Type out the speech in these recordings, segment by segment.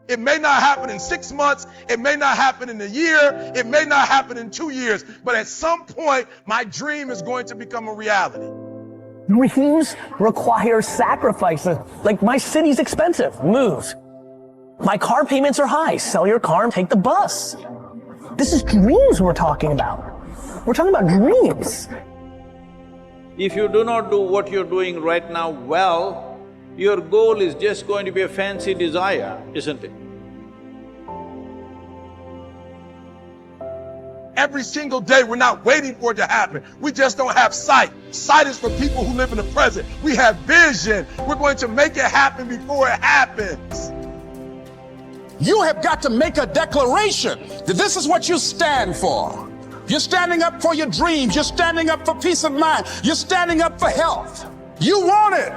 It may not happen in 6 months, it may not happen in a year, it may not happen in 2 years, but at some point, my dream is going to become a reality. Dreams require sacrifices. Like, my city's expensive, move. My car payments are high, sell your car and take the bus. This is dreams we're talking about. We're talking about dreams. If you do not do what you're doing right now well, your goal is just going to be a fancy desire, isn't it? Every single day, we're not waiting for it to happen. We just don't have sight. Sight is for people who live in the present. We have vision. We're going to make it happen before it happens. You have got to make a declaration that this is what you stand for. You're standing up for your dreams. You're standing up for peace of mind. You're standing up for health. You want it,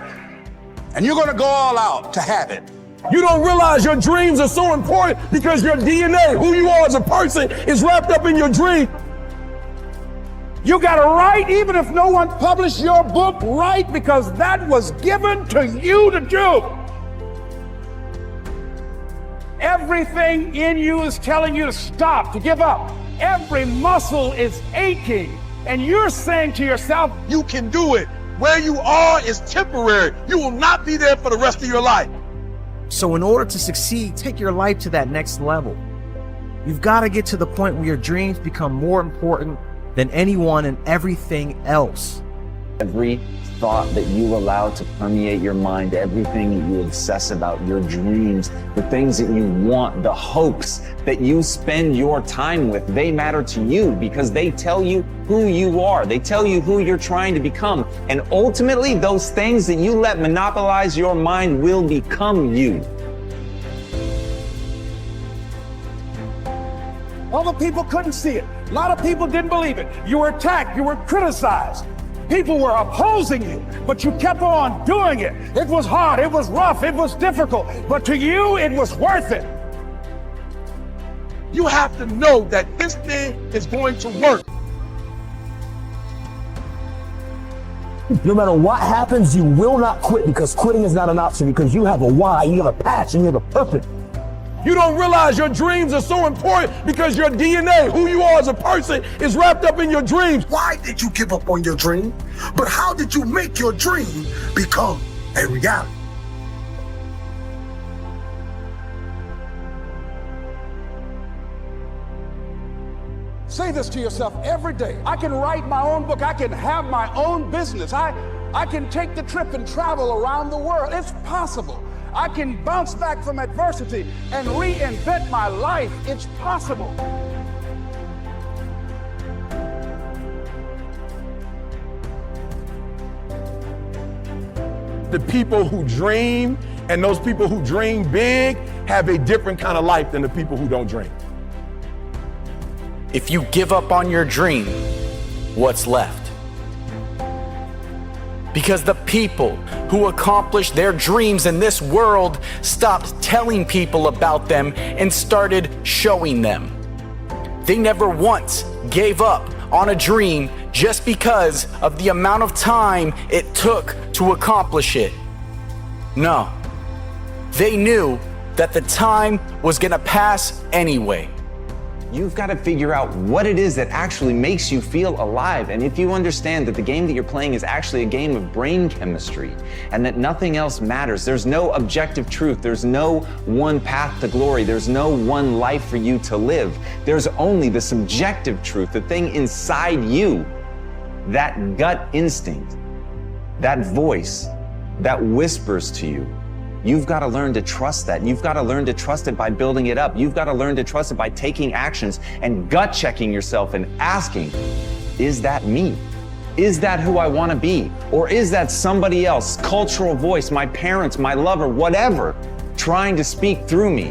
and you're going to go all out to have it. You don't realize your dreams are so important because your DNA, who you are as a person, is wrapped up in your dream. You got to write, even if no one published your book, write, because that was given to you to do. Everything in you is telling you to stop, to give up. Every muscle is aching, and you're saying to yourself, you can do it. Where you are is temporary. You will not be there for the rest of your life. So in order to succeed, take your life to that next level. You've got to get to the point where your dreams become more important than anyone and everything else. Every thought that you allow to permeate your mind, everything that you obsess about, your dreams, the things that you want, the hopes that you spend your time with, they matter to you because they tell you who you are. They tell you who you're trying to become. And ultimately, those things that you let monopolize your mind will become you. other people couldn't see it. A lot of people didn't believe it. You were attacked, you were criticized. People were opposing you, but you kept on doing it. It was hard, it was rough, it was difficult, but to you, it was worth it. You have to know that this thing is going to work. No matter what happens, you will not quit, because quitting is not an option, because you have a why, you have a passion, you have a purpose. You don't realize your dreams are so important because your DNA, who you are as a person, is wrapped up in your dreams. Why did you give up on your dream? But how did you make your dream become a reality? Say this to yourself every day. I can write my own book. I can have my own business. I can take the trip and travel around the world. It's possible. I can bounce back from adversity and reinvent my life. It's possible. The people who dream and those people who dream big have a different kind of life than the people who don't dream. If you give up on your dream, what's left? Because the people who accomplish their dreams in this world stopped telling people about them and started showing them. They never once gave up on a dream just because of the amount of time it took to accomplish it. No, they knew that the time was gonna pass anyway. You've got to figure out what it is that actually makes you feel alive. And if you understand that the game that you're playing is actually a game of brain chemistry and that nothing else matters, there's no objective truth, there's no one path to glory, there's no one life for you to live. There's only the subjective truth, the thing inside you, that gut instinct, that voice that whispers to you. You've got to learn to trust that. You've got to learn to trust it by building it up. You've got to learn to trust it by taking actions and gut checking yourself and asking, is that me? Is that who I want to be? Or is that somebody else, cultural voice, my parents, my lover, whatever, trying to speak through me?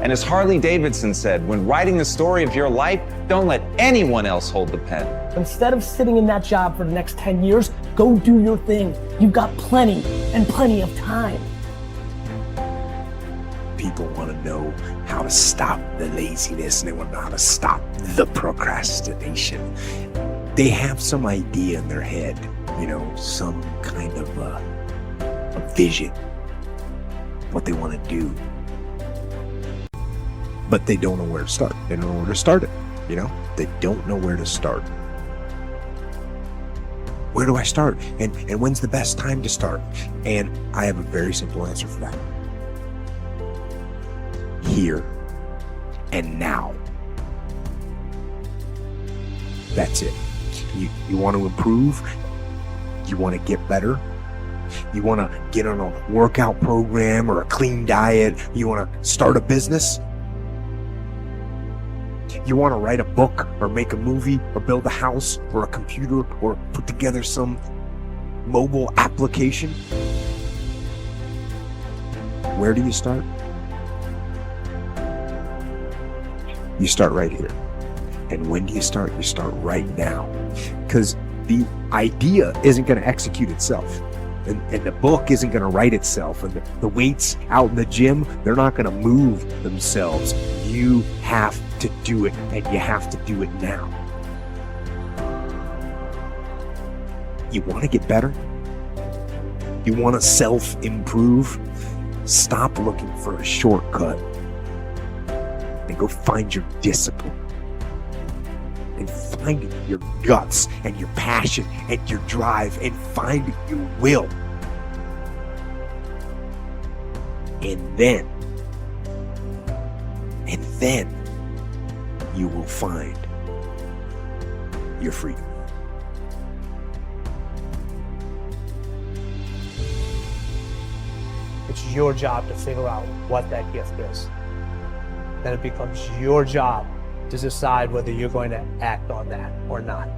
And as Harley Davidson said, when writing the story of your life, don't let anyone else hold the pen. Instead of sitting in that job for the next 10 years, go do your thing. You've got plenty and plenty of time. People want to know how to stop the laziness and they want to know how to stop the procrastination. They have some idea in their head some kind of a vision, what they want to do. But they don't know where to start. They don't know where to start it. They don't know where to start. Where do I start? And when's the best time to start? And I have a very simple answer for that. Here and now. That's it. You want to improve? You want to get better? You want to get on a workout program or a clean diet? You want to start a business? You want to write a book or make a movie or build a house or a computer or put together some mobile application? Where do you start? You start right here. And when do you start? You start right now. Because the idea isn't going to execute itself. And the book isn't going to write itself. And the weights out in the gym, they're not going to move themselves. You have to do it, and you have to do it now. You want to get better? You want to self-improve? Stop looking for a shortcut and go find your discipline. And find your guts and your passion and your drive and find your will. And then you will find your freedom. It's your job to figure out what that gift is. Then it becomes your job to decide whether you're going to act on that or not.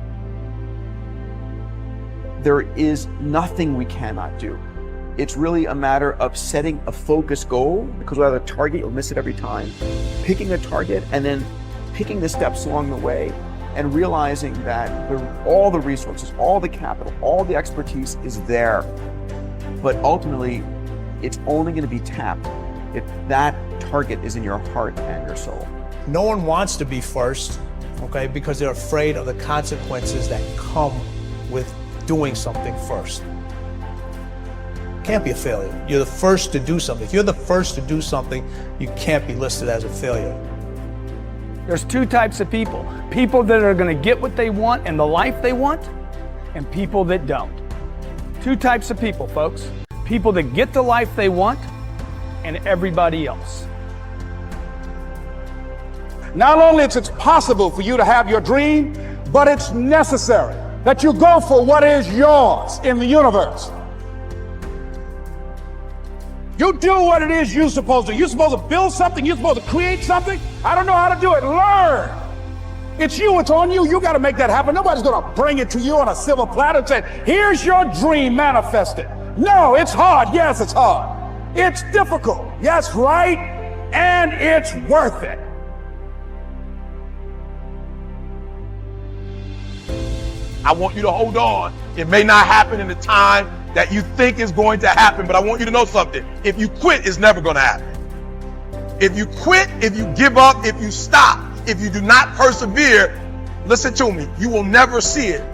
There is nothing we cannot do. It's really a matter of setting a focused goal, because without a target, you'll miss it every time. Picking a target and then picking the steps along the way and realizing that all the resources, all the capital, all the expertise is there. But ultimately, it's only going to be tapped if that target is in your heart and your soul. No one wants to be first, okay, because they're afraid of the consequences that come with doing something first. Can't be a failure. You're the first to do something. If you're the first to do something, you can't be listed as a failure. There's two types of people. People that are going to get what they want and the life they want, and people that don't. Two types of people, folks. People that get the life they want, and everybody else. Not only is it possible for you to have your dream, but it's necessary that you go for what is yours in the universe. You do what it is you're supposed to. You're supposed to build something. You're supposed to create something. I don't know how to do it. Learn. It's you. It's on you. You got to make that happen. Nobody's going to bring it to you on a silver platter and say, here's your dream, manifest it. No, it's hard. Yes, it's hard. It's difficult. Yes, right. And it's worth it. I want you to hold on. It may not happen in the time that you think is going to happen, but I want you to know something. If you quit, it's never going to happen. If you quit, if you give up, if you stop, if you do not persevere, listen to me, you will never see it.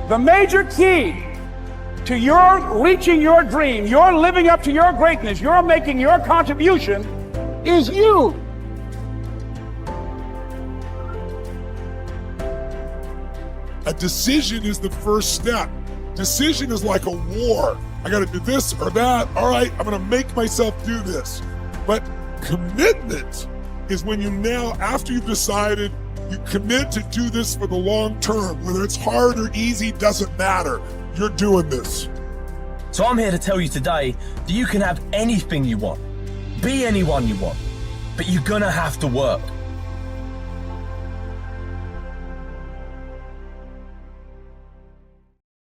The major key to your reaching your dream, your living up to your greatness, your making your contribution is you. A decision is the first step. Decision is like a war. I got to do this or that. All right, I'm going to make myself do this. But commitment is when you now, after you've decided, you commit to do this for the long term. Whether it's hard or easy, doesn't matter. You're doing this. So I'm here to tell you today that you can have anything you want. Be anyone you want. But you're gonna have to work.